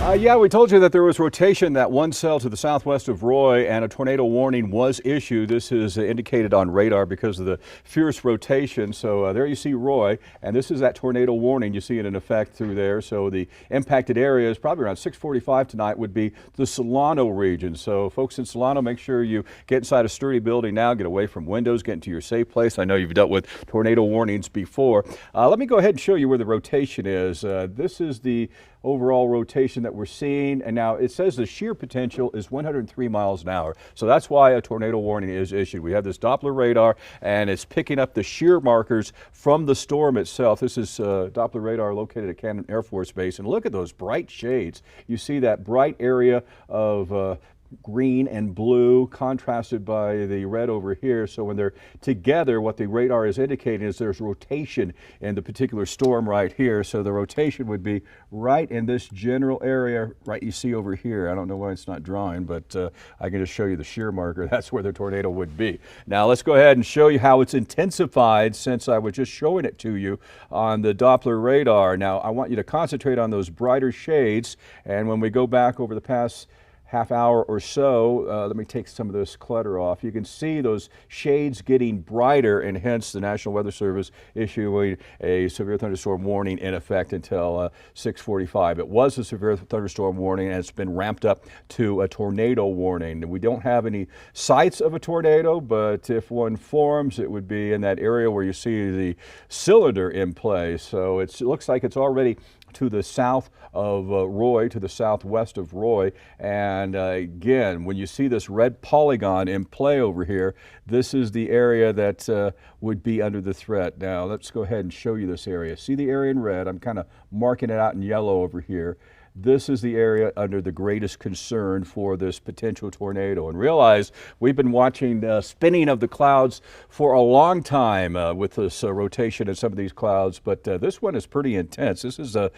Yeah, we told you that there was rotation that one cell to the southwest of Roy, and a tornado warning was issued. This is indicated on radar because of the fierce rotation. So there you see Roy, and this is that tornado warning. You see it in effect through there. So the impacted area is probably around 6:45 tonight would be the Solano region. So folks in Solano, make sure you get inside a sturdy building now, get away from windows, get into your safe place. I know you've dealt with tornado warnings before. Let me go ahead and show you where the rotation is. This is the overall rotation that we're seeing, and now it says the shear potential is 103 miles an hour. So that's why a tornado warning is issued. We have this Doppler radar, and it's picking up the shear markers from the storm itself. This is Doppler radar located at Cannon Air Force Base, and look at those bright shades. You see that bright area of green and blue contrasted by the red over here. So when they're together, what the radar is indicating is there's rotation in the particular storm right here. So the rotation would be right in this general area right you see over here. I don't know why it's not drawing, but I can just show you the shear marker. That's where the tornado would be. Now let's go ahead and show you how it's intensified since I was just showing it to you on the Doppler radar. Now I want you to concentrate on those brighter shades, and when we go back over the past half hour or so, let me take some of this clutter off. You can see those shades getting brighter, and hence the National Weather Service issuing a severe thunderstorm warning in effect until 6:45. It was a severe thunderstorm warning, and it's been ramped up to a tornado warning. We don't have any sights of a tornado, but if one forms, it would be in that area where you see the cylinder in play. So it looks like it's already to the south of Roy, to the southwest of Roy. And again, when you see this red polygon in play over here, this is the area that would be under the threat. Now let's go ahead and show you this area. See the area in red? I'm kind of marking it out in yellow over here. This is the area under the greatest concern for this potential tornado. And realize we've been watching spinning of the clouds for a long time with this rotation of some of these clouds, but this one is pretty intense. This is the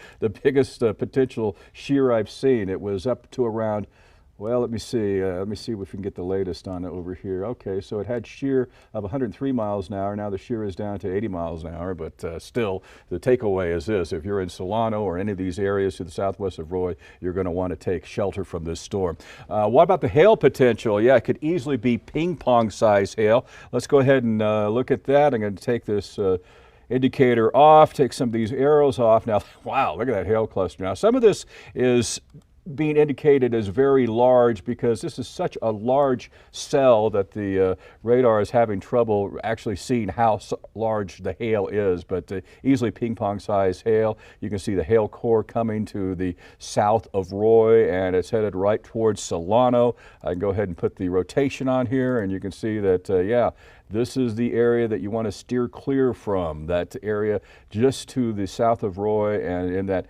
biggest potential shear I've seen. It was up to around, well, let me see if we can get the latest on it over here. Okay, so it had shear of 103 miles an hour. Now the shear is down to 80 miles an hour, but still, the takeaway is this: if you're in Solano or any of these areas to the southwest of Roy, you're going to want to take shelter from this storm. What about the hail potential? Yeah, it could easily be ping pong size hail. Let's go ahead and look at that. I'm going to take this indicator off, take some of these arrows off. Now, wow, look at that hail cluster. Now, some of this is being indicated as very large because this is such a large cell that the radar is having trouble actually seeing how large the hail is, but easily ping pong size hail. You can see the hail core coming to the south of Roy, and it's headed right towards Solano. I can go ahead and put the rotation on here, and you can see that, yeah, this is the area that you want to steer clear from, that area just to the south of Roy and in that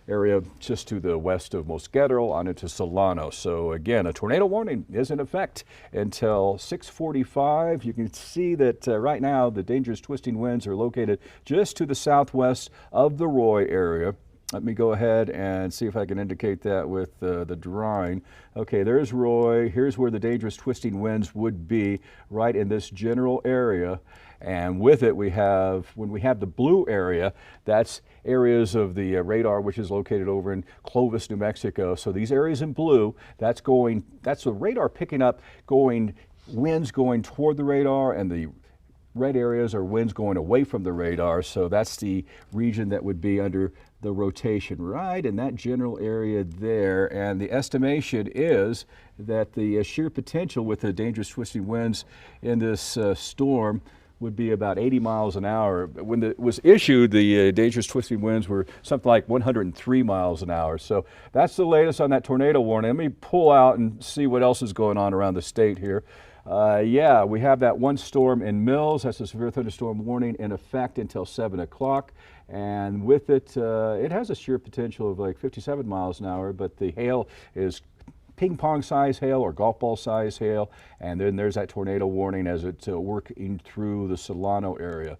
area just to the west of Mosquero on into Solano. So again, a tornado warning is in effect until 6:45. You can see that right now the dangerous twisting winds are located just to the southwest of the Roy area. Let me go ahead and see if I can indicate that with the drawing. Okay, there's Roy. Here's where the dangerous twisting winds would be, right in this general area. And with it, we have, when we have the blue area, that's areas of the radar, which is located over in Clovis, New Mexico. So these areas in blue, that's the radar picking up winds going toward the radar, and the red areas are winds going away from the radar. So that's the region that would be under the rotation, right in that general area there. And the estimation is that the shear potential with the dangerous twisting winds in this storm would be about 80 miles an hour. When it was issued, the dangerous twisting winds were something like 103 miles an hour. So that's the latest on that tornado warning. Let me pull out and see what else is going on around the state here. Yeah, we have that one storm in Mills. That's a severe thunderstorm warning in effect until 7 o'clock. And with it, it has a shear potential of like 57 miles an hour, but the hail is ping pong size hail or golf ball size hail. And then there's that tornado warning as it's working through the Solano area.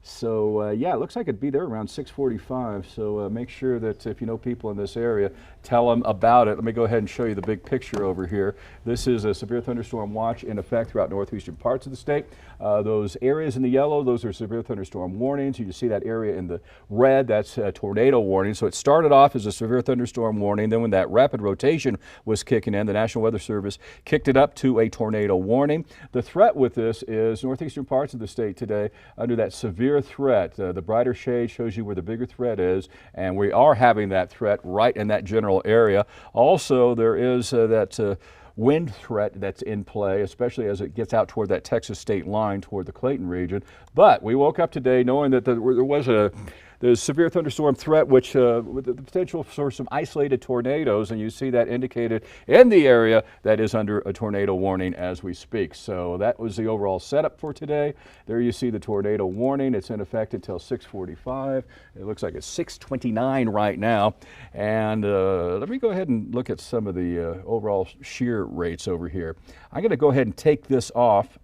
So yeah, it looks like it'd be there around 6:45. So make sure that if you know people in this area, tell them about it. Let me go ahead and show you the big picture over here. This is a severe thunderstorm watch in effect throughout northeastern parts of the state. Those areas in the yellow, those are severe thunderstorm warnings. You see that area in the red, that's a tornado warning. So it started off as a severe thunderstorm warning. Then when that rapid rotation was kicking in, the National Weather Service kicked it up to a tornado warning. The threat with this is northeastern parts of the state today under that severe threat. The brighter shade shows you where the bigger threat is, and we are having that threat right in that general area. Also, there is that wind threat that's in play, especially as it gets out toward that Texas state line toward the Clayton region. But we woke up today knowing that there was the severe thunderstorm threat, which with the potential for some isolated tornadoes, and you see that indicated in the area that is under a tornado warning as we speak. So that was the overall setup for today. There you see the tornado warning. It's in effect until 6:45. It looks like it's 6:29 right now. And let me go ahead and look at some of the overall shear rates over here. I'm going to go ahead and take this off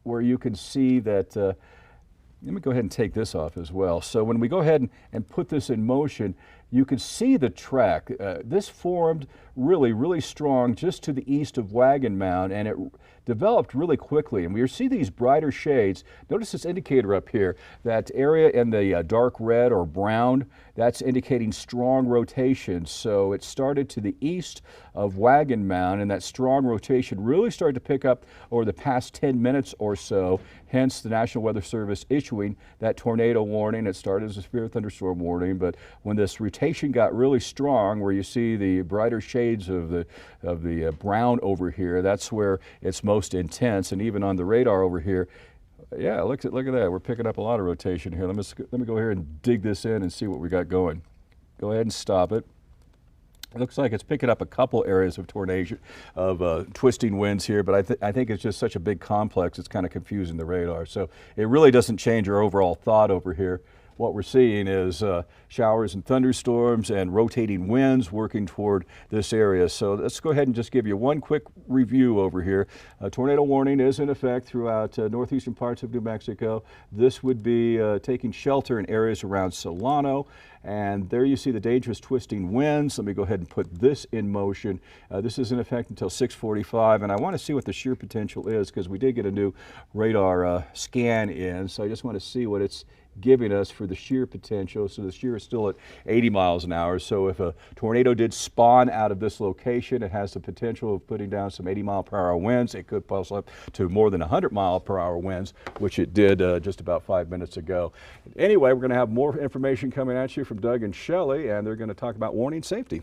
where you can see that let me go ahead and take this off as well. So when we go ahead and put this in motion, you can see the track. This formed really strong just to the east of Wagon Mound, and it developed really quickly. And we see these brighter shades. Notice this indicator up here, that area in the dark red or brown, that's indicating strong rotation. So it started to the east of Wagon Mound, and that strong rotation really started to pick up over the past 10 minutes or so. Hence the National Weather Service issuing that tornado warning. It started as a severe thunderstorm warning, but when this rotation got really strong, where you see the brighter shades of the brown over here, that's where it's most intense. And even on the radar over here, yeah, look at that. We're picking up a lot of rotation here. Let me go here and dig this in and see what we got going. Go ahead and stop it. It looks like it's picking up a couple areas of tornado, of twisting winds here, but I think it's just such a big complex, it's kind of confusing the radar. So it really doesn't change our overall thought over here. What we're seeing is showers and thunderstorms and rotating winds working toward this area. So let's go ahead and just give you one quick review over here. A tornado warning is in effect throughout northeastern parts of New Mexico. This would be taking shelter in areas around Solano. And there you see the dangerous twisting winds. Let me go ahead and put this in motion. This is in effect until 6:45, and I want to see what the shear potential is because we did get a new radar scan in. So I just want to see what it's giving us for the shear potential. So the shear is still at 80 miles an hour. So if a tornado did spawn out of this location, it has the potential of putting down some 80-mile-per-hour winds. It could pulse up to more than 100-mile-per-hour winds, which it did just about 5 minutes ago. Anyway, we're going to have more information coming at you from Doug and Shelley, and they're going to talk about warning safety.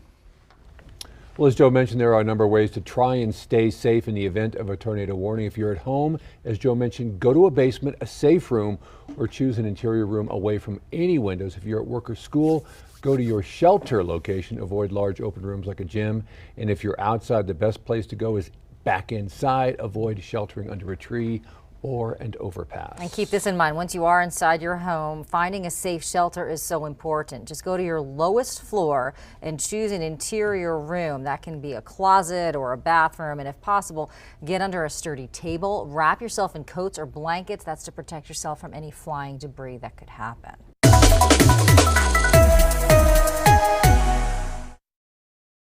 Well, as Joe mentioned, there are a number of ways to try and stay safe in the event of a tornado warning. If you're at home, as Joe mentioned, go to a basement, a safe room, or choose an interior room away from any windows. If you're at work or school, go to your shelter location. Avoid large open rooms like a gym. And if you're outside, the best place to go is back inside. Avoid sheltering under a tree or an overpass. And keep this in mind, once you are inside your home, finding a safe shelter is so important. Just go to your lowest floor and choose an interior room. That can be a closet or a bathroom, and if possible, get under a sturdy table. Wrap yourself in coats or blankets. That's to protect yourself from any flying debris that could happen.